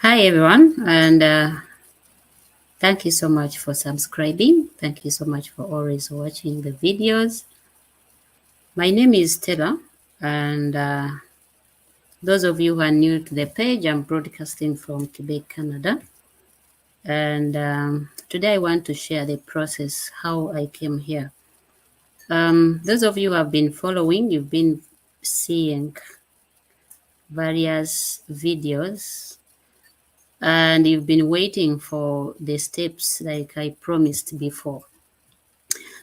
Hi everyone, and thank you so much for subscribing. Thank you so much for always watching the videos. My name is Stella, and those of you who are new to the page, I'm broadcasting from Quebec, Canada. And today I want to share the process, how I came here. Those of you who have been following, you've been seeing various videos and you've been waiting for the steps like I promised before.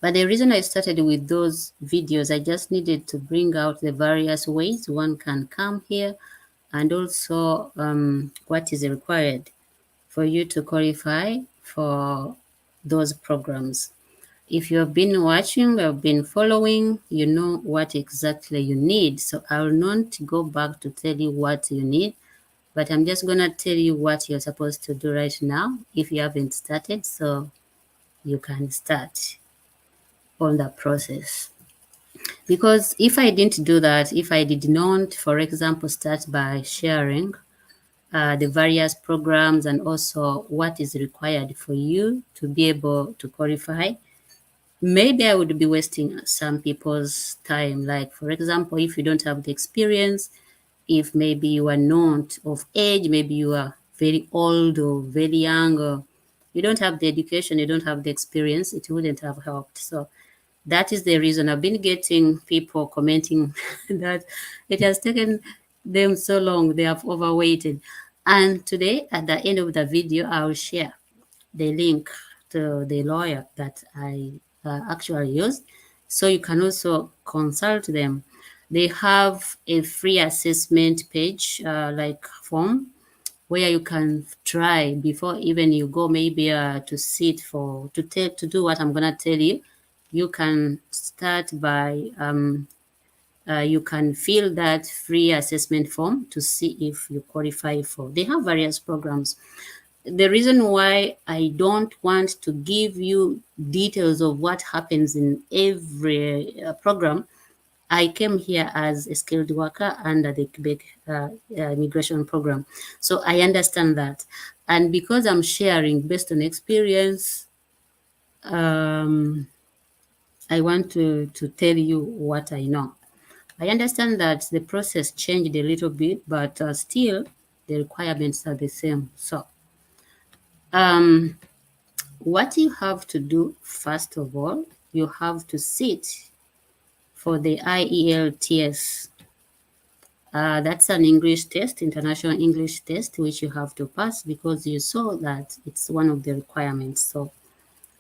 But the reason I started with those videos, I just needed to bring out the various ways one can come here and also what is required for you to qualify for those programs. If you have been watching, have been following, you know what exactly you need. So I will not go back to tell you what you need, but I'm just going to tell you what you're supposed to do right now if you haven't started, so you can start on that process. Because if I didn't do that, if I did not, for example, start by sharing the various programs and also what is required for you to be able to qualify, maybe I would be wasting some people's time. Like, for example, if you don't have the experience, if maybe you are not of age, maybe you are very old or very young, or you don't have the education, you don't have the experience, it wouldn't have helped. So that is the reason I've been getting people commenting that it has taken them so long, they have overweighted. And today, at the end of the video, I'll share the link to the lawyer that I actually used. So you can also consult them. They have a free assessment page, like form, where you can try before even you go maybe to sit for to do what I'm gonna tell you. You can start by you can fill that free assessment form to see if you qualify for. They have various programs. The reason why I don't want to give you details of what happens in every program, I came here as a skilled worker under the Quebec immigration program. So I understand that. And because I'm sharing based on experience, um, I want to tell you what I know. I understand that the process changed a little bit, but still the requirements are the same. So um, what you have to do, first of all, you have to sit for the IELTS. That's an English test, international English test, which you have to pass because you saw that it's one of the requirements. So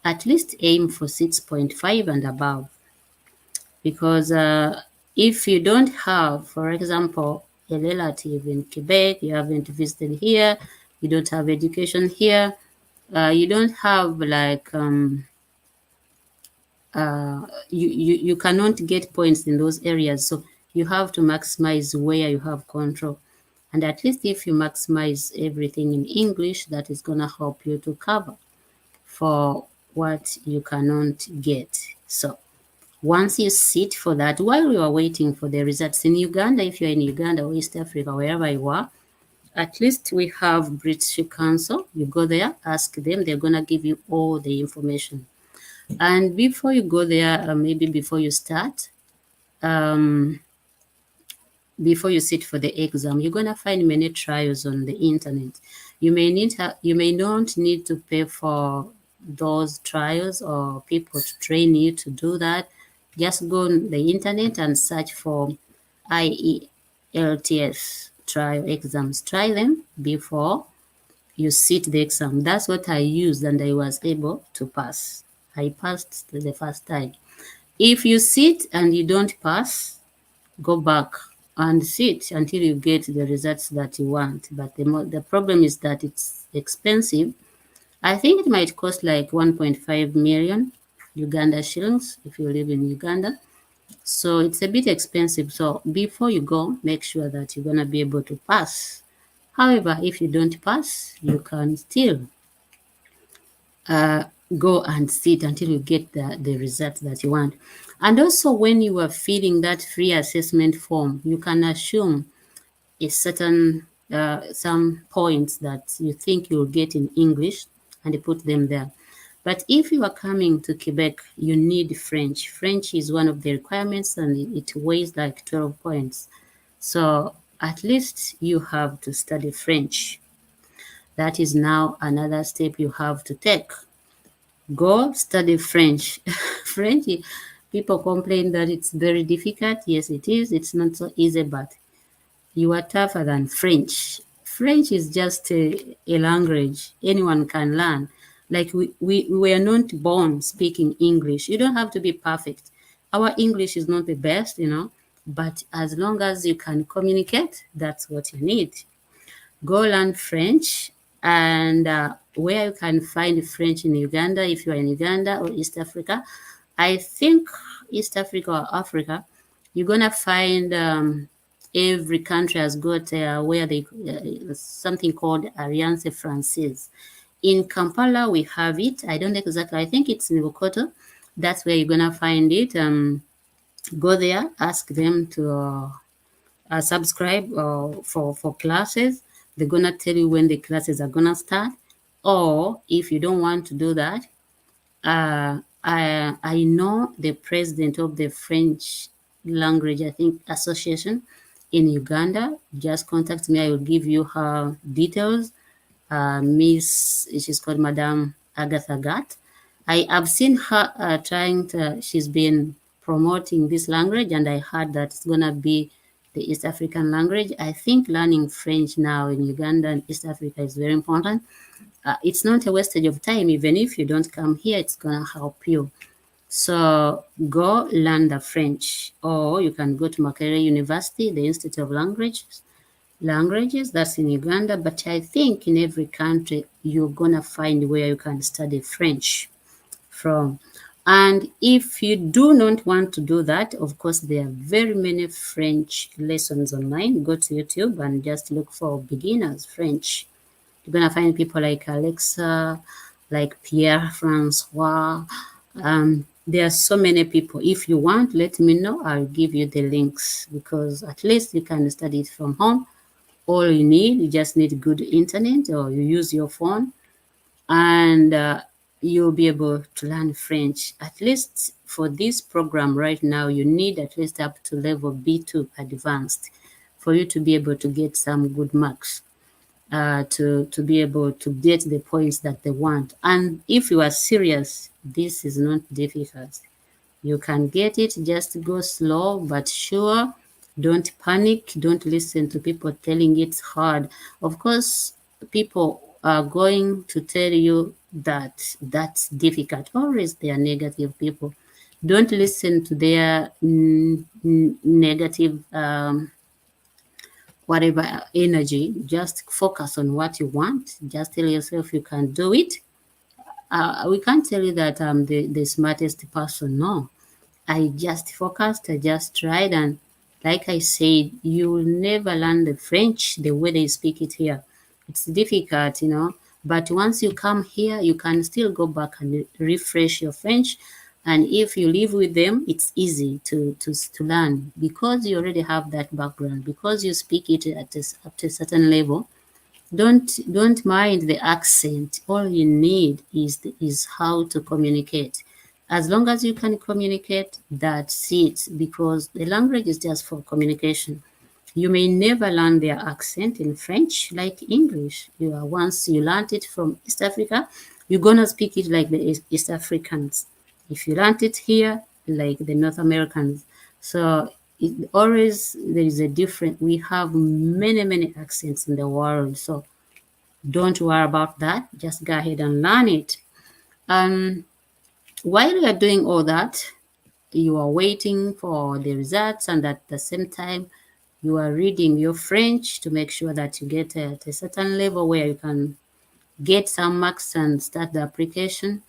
at least aim for 6.5 and above. Because if you don't have, for example, a relative in Quebec, you haven't visited here, you don't have education here, you don't have like, you cannot get points in those areas. So you have to maximize where you have control. And at least if you maximize everything in English, that is going to help you to cover for what you cannot get. So once you sit for that, while you are waiting for the results in Uganda, if you're in Uganda or East Africa, wherever you are, at least we have British Council. You go there, ask them, they're going to give you all the information. And before you go there, maybe before you start, um, before you sit for the exam, you're gonna find many trials on the internet. You may not need to pay for those trials or people to train you to do that. Just go on the internet and search for IELTS trial exams. Try them before you sit the exam. That's what I used and I was able to pass. I passed the first time. If you sit and you don't pass, go back and sit until you get the results that you want. But the problem is that it's expensive. I think it might cost like 1.5 million Uganda shillings if you live in Uganda. So it's a bit expensive. So before you go, make sure that you're going to be able to pass. However, if you don't pass, you can still go and sit until you get the result that you want. And also, when you are filling that free assessment form, you can assume a certain some points that you think you'll get in English and you put them there. But if you are coming to Quebec, you need French. French is one of the requirements and it weighs like 12 points. So at least you have to study French. That is now another step you have to take. Go study French. French, people complain that it's very difficult. Yes, it is. It's not so easy, but you are tougher than French. French is just a language anyone can learn. Like we were not born speaking English. You don't have to be perfect. Our English is not the best, but as long as you can communicate, that's what you need. Go learn French, and where you can find French in Uganda, if you are in Uganda or East Africa. I think East Africa or Africa, you're gonna find every country has got where they something called Alliance Française. In Kampala, we have it. I don't know exactly. I think it's in Bukoto. That's where you're gonna find it. Go there, ask them to subscribe for classes. They're gonna tell you when the classes are gonna start. Or if you don't want to do that, I know the president of the French language, I think, association in Uganda. Just contact me. I will give you her details. Miss, she's called Madame Agatha Gatt. I have seen her she's been promoting this language, and I heard that it's gonna be the East African language. I think learning French now in Uganda and East Africa is very important. It's not a wastage of time. Even if you don't come here, it's gonna help you. So go learn the French, or you can go to Makerere University, the Institute of Languages, that's in Uganda. But I think in every country, you're gonna find where you can study French from. And if you do not want to do that, of course, there are very many French lessons online. Go to YouTube and just look for beginners French. You're gonna find people like Alexa, like Pierre Francois. There are so many people. If you want, let me know. I'll give you the links, because at least you can study it from home. All you just need good internet, or you use your phone, and you'll be able to learn French. At least for this program right now, you need at least up to level B2 advanced for you to be able to get some good marks. To be able to get the points that they want. And if you are serious, this is not difficult. You can get it, just go slow but sure. Don't panic. Don't listen to people telling it's hard. Of course, people are going to tell you that that's difficult. Always they are negative people. Don't listen to their negative whatever energy. Just focus on what you want. Just tell yourself you can do it. We can't tell you that I'm the smartest person. No, I just focused. I just tried, and like I said, you will never learn the French the way they speak it here. It's difficult, but once you come here, you can still go back and refresh your French. And if you live with them, it's easy to learn, because you already have that background, because you speak it up to a certain level. Don't mind the accent. All you need is how to communicate. As long as you can communicate, that's it, because the language is just for communication. You may never learn their accent in French like English. Once you learned it from East Africa, you're gonna speak it like the East Africans. If you learned it here, like the North Americans. So there is a different. We have many accents in the world. So don't worry about that. Just go ahead and learn it. While you are doing all that, you are waiting for the results, and at the same time, you are reading your French to make sure that you get at a certain level where you can get some marks and start the application.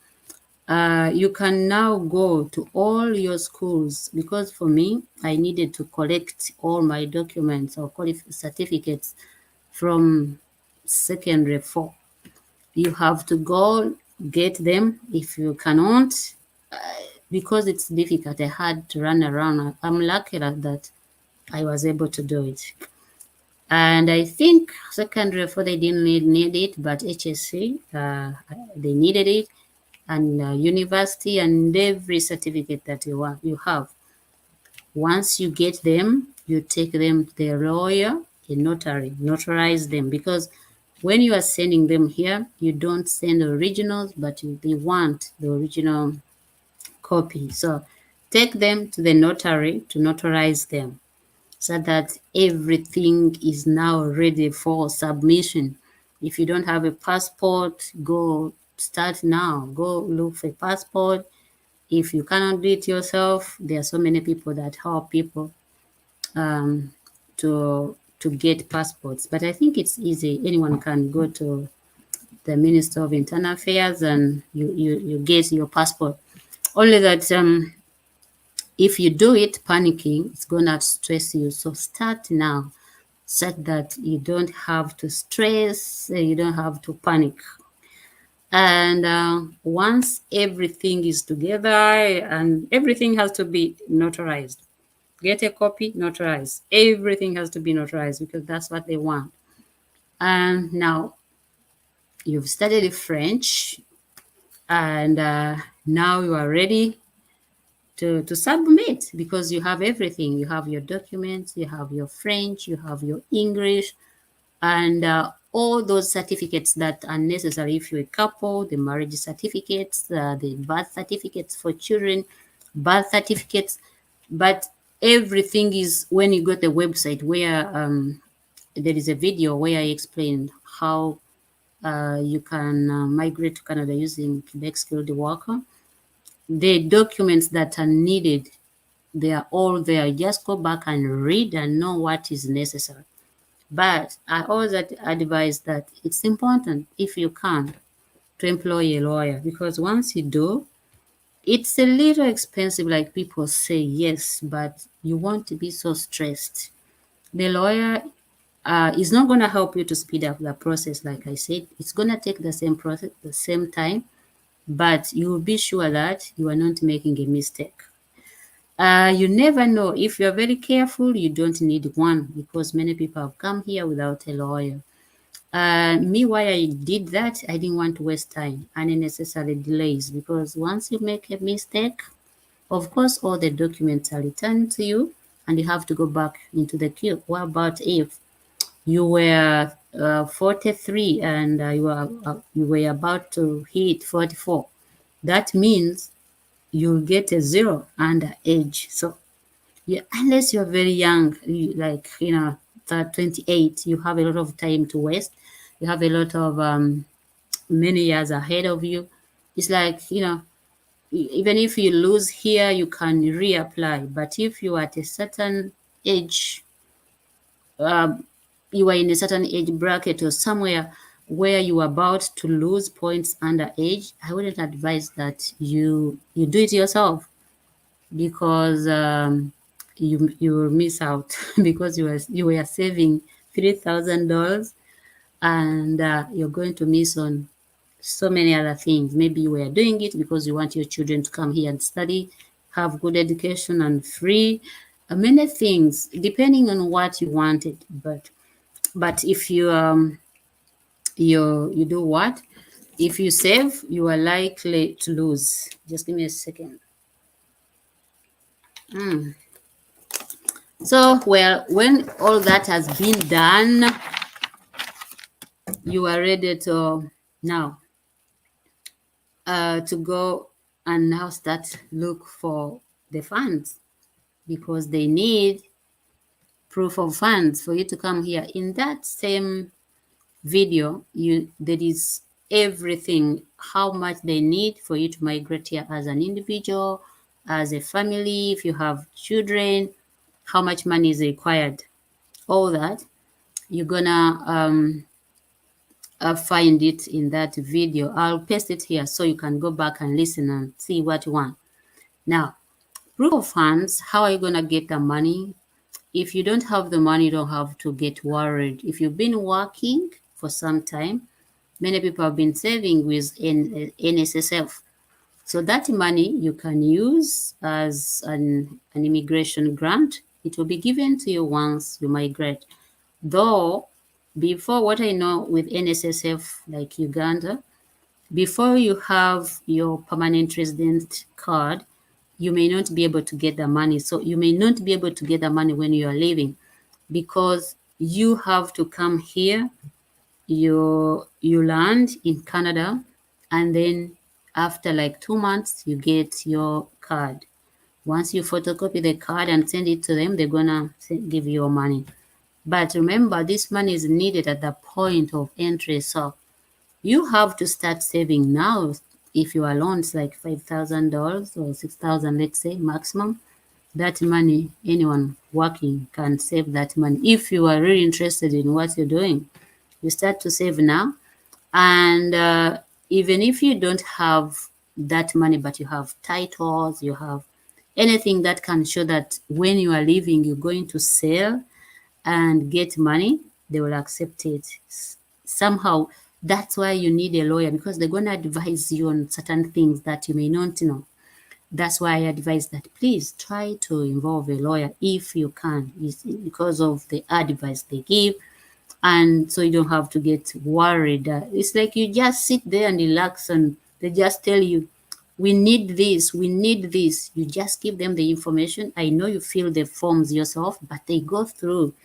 You can now go to all your schools, because for me, I needed to collect all my documents or certificates from secondary 4. You have to go get them. If you cannot, because it's difficult, I had to run around. I'm lucky that I was able to do it. And I think secondary for they didn't need it, but HSC, they needed it, and university and every certificate that you have. Once you get them, you take them to the lawyer, a notary, notarize them, because when you are sending them here, you don't send originals, but they want the original copy. So take them to the notary to notarize them so that everything is now ready for submission. If you don't have a passport, go start now. Go look for a passport. If you cannot do it yourself, there are so many people that help people um, to get passports. But I think it's easy. Anyone can go to the Minister of Internal Affairs and you get your passport. Only that if you do it panicking, it's gonna stress you. So start now, so that you don't have to stress, you don't have to panic. And once everything is together, and everything has to be notarized, get a copy, notarize. Everything has to be notarized because that's what they want. And now you've studied French, and now you are ready to submit because you have everything. You have your documents, you have your French, you have your English, and all those certificates that are necessary if you're a couple, the marriage certificates, the birth certificates for children, birth certificates. But everything is when you go to the website where there is a video where I explain how you can migrate to Canada using Quebec skilled worker. The documents that are needed, they are all there. Just go back and read and know what is necessary. But I always advise that it's important, if you can, to employ a lawyer, because once you do, it's a little expensive, like people say, yes, but you want to be so stressed. The lawyer is not going to help you to speed up the process. Like I said, it's going to take the same process, the same time, but you will be sure that you are not making a mistake. You never know. If you're very careful, you don't need one, because many people have come here without a lawyer. Me, why I did that, I didn't want to waste time, unnecessary delays, because once you make a mistake, of course, all the documents are returned to you and you have to go back into the queue. What about if you were 43 and you were about to hit 44? That means you'll get a zero under age. So yeah, unless you're very young, like 28, you have a lot of time to waste. You have a lot of many years ahead of you. It's like even if you lose here, you can reapply. But if you are at a certain age, you are in a certain age bracket or somewhere where you are about to lose points under age, I wouldn't advise that you do it yourself, because you will miss out because you were saving $3,000, and you're going to miss on so many other things. Maybe you were doing it because you want your children to come here and study, have good education and free, many things depending on what you wanted. But if you do what? If you save, you are likely to lose. Just give me a second. So, well, when all that has been done, you are ready to now to go and now start look for the funds, because they need proof of funds for you to come here. In that same video, there is everything, how much they need for you to migrate here as an individual, as a family, if you have children, how much money is required, all that. You're gonna find it in that video. I'll paste it here so you can go back and listen and see what you want. Now, proof of funds, how are you gonna get the money? If you don't have the money, you don't have to get worried. If you've been working for some time, many people have been saving with NSSF. So that money you can use as an immigration grant. It will be given to you once you migrate. Though, before, what I know with NSSF, like Uganda, before you have your permanent resident card, you may not be able to get the money. So you may not be able to get the money when you are leaving, because you have to come here, you land in Canada, and then after like 2 months, you get your card. Once you photocopy the card and send it to them, they're gonna give you your money. But remember, this money is needed at the point of entry. So you have to start saving now. If your loan is like $5,000 or 6,000, let's say maximum, that money, anyone working can save that money. If you are really interested in what you're doing, you start to save now. And even if you don't have that money, but you have titles, you have anything that can show that when you are leaving, you're going to sell and get money, they will accept it. Somehow, that's why you need a lawyer, because they're going to advise you on certain things that you may not know. That's why I advise that please try to involve a lawyer if you can, because of the advice they give. And so you don't have to get worried. It's like you just sit there and relax, and they just tell you, we need this, we need this. You just give them the information. I know you fill the forms yourself, but they go through.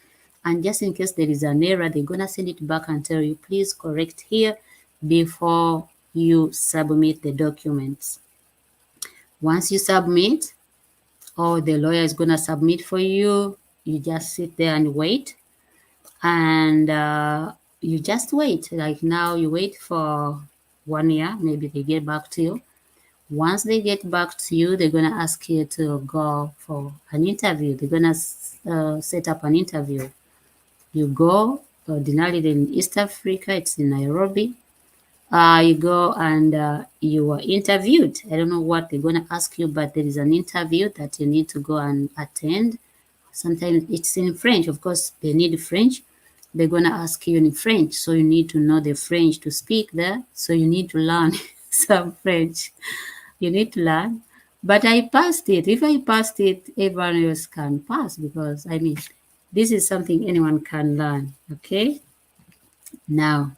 And just in case there is an error, they're going to send it back and tell you, please correct here before you submit the documents. Once you submit, or the lawyer is going to submit for you, you just sit there and wait. And you just wait. Like now, you wait for 1 year, maybe they get back to you. Once they get back to you, they're going to ask you to go for an interview. They're going to set up an interview. You go, ordinarily in East Africa, it's in Nairobi. You go and you are interviewed. I don't know what they're going to ask you, but there is an interview that you need to go and attend. Sometimes it's in French. Of course, they need French. They're going to ask you in French. So you need to know the French to speak there. So you need to learn some French. You need to learn. But I passed it. If I passed it, everyone else can pass, because I mean, this is something anyone can learn. Okay. Now,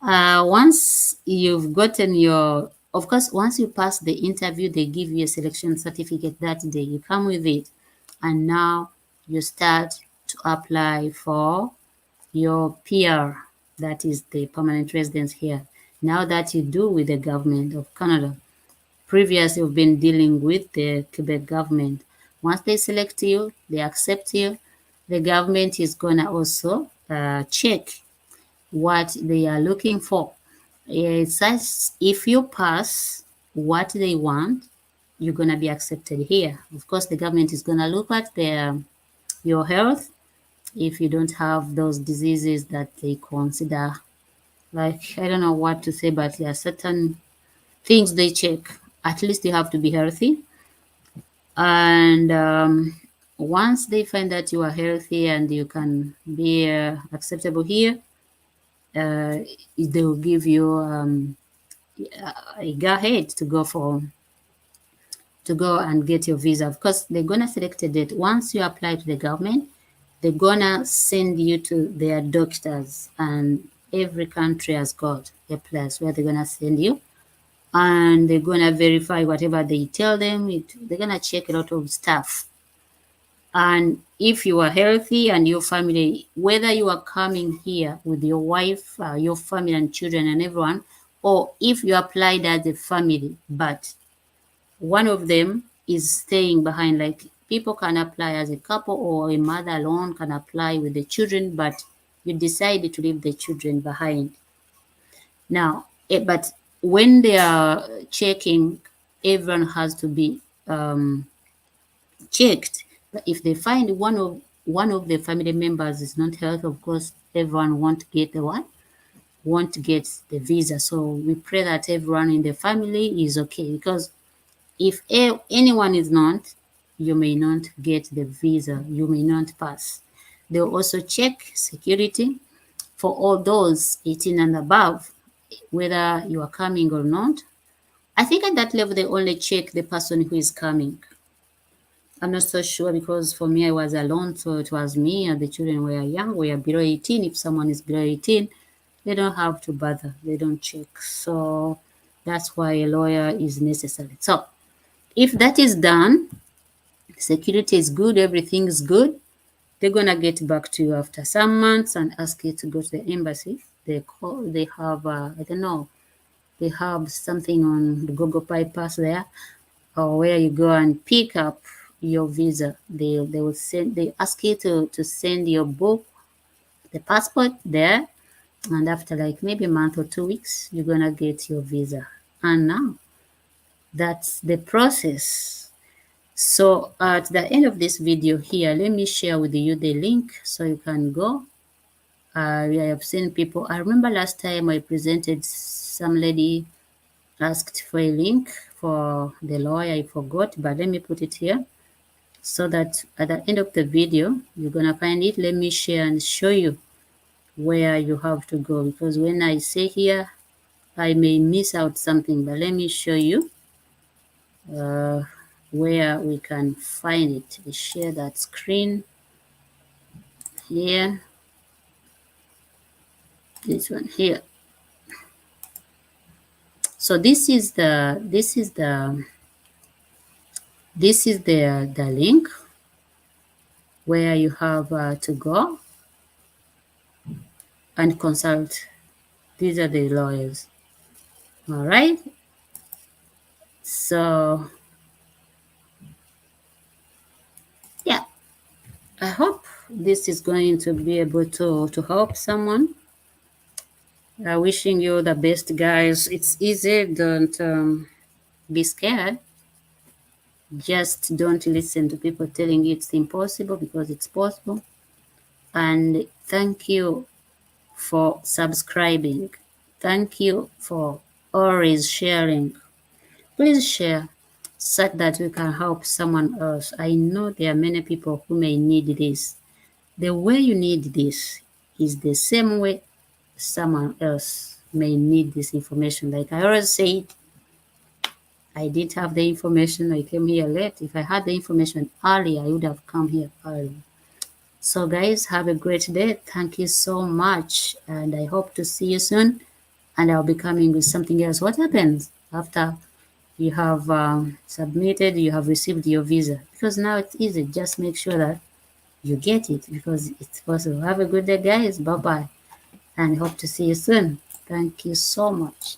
once you've gotten your, of course, once you pass the interview, they give you a selection certificate that day. You come with it. And now you start to apply for your PR, that is the permanent residence here. Now that you do with the government of Canada. Previously, you've been dealing with the Quebec government. Once they select you, they accept you, the government is going to also check what they are looking for. It says if you pass what they want, you're going to be accepted here. Of course, the government is going to look at your health. If you don't have those diseases that they consider, like, I don't know what to say, but there are certain things they check. At least you have to be healthy. And once they find that you are healthy and you can be acceptable here, they will give you a go ahead to go and get your visa. Of course, they're gonna select a date. Once you apply to the government, they're gonna send you to their doctors, and every country has got a place where they're gonna send you, and they're gonna verify whatever they tell them. They're gonna check a lot of stuff. And if you are healthy and your family, whether you are coming here with your wife, your family and children and everyone, or if you applied as a family, but one of them is staying behind, like people can apply as a couple, or a mother alone can apply with the children, but you decided to leave the children behind. Now, but when they are checking, everyone has to be checked. But if they find one of the family members is not healthy, of course, everyone won't get the one, won't get the visa. So we pray that everyone in the family is okay, because if anyone is not, you may not get the visa, you may not pass. They'll also check security for all those 18 and above, whether you are coming or not. I think at that level, they only check the person who is coming. I'm not so sure because for me I was alone, so it was me and the children were young. We are below 18. If someone is below 18, they don't have to bother. They don't check. So that's why a lawyer is necessary. So if that is done, security is good, everything is good, they're gonna get back to you after some months and ask you to go to the embassy. They have I don't know, they have something on the Google Pass there, or where you go and pick up your visa. They will send, they ask you to send your book, the passport there, and after like maybe a month or 2 weeks, you're gonna get your visa. And now that's the process. So at the end of this video here, let me share with you the link so you can go. I have seen people, I remember last time I presented, some lady asked for a link for the lawyer, I forgot, but let me put it here so that at the end of the video, you're gonna find it. Let me share and show you where you have to go, because when I say here, I may miss out something, but let me show you uh, where we can find it. I share that screen here, this one here. So this is the link where you have to go and consult. These are the lawyers. All right. So yeah, I hope this is going to be able to help someone. Wishing you the best, guys. It's easy. Don't be scared. Just don't listen to people telling you it's impossible, because it's possible. And thank you for subscribing. Thank you for always sharing. Please share so that we can help someone else. I know there are many people who may need this. The way you need this is the same way someone else may need this information. Like I always say, I didn't have the information. I came here late. If I had the information early, I would have come here early. So guys, have a great day. Thank you so much. And I hope to see you soon. And I'll be coming with something else. What happens after you have submitted, you have received your visa? Because now it's easy. Just make sure that you get it, because it's possible. Have a good day, guys. Bye-bye. And hope to see you soon. Thank you so much.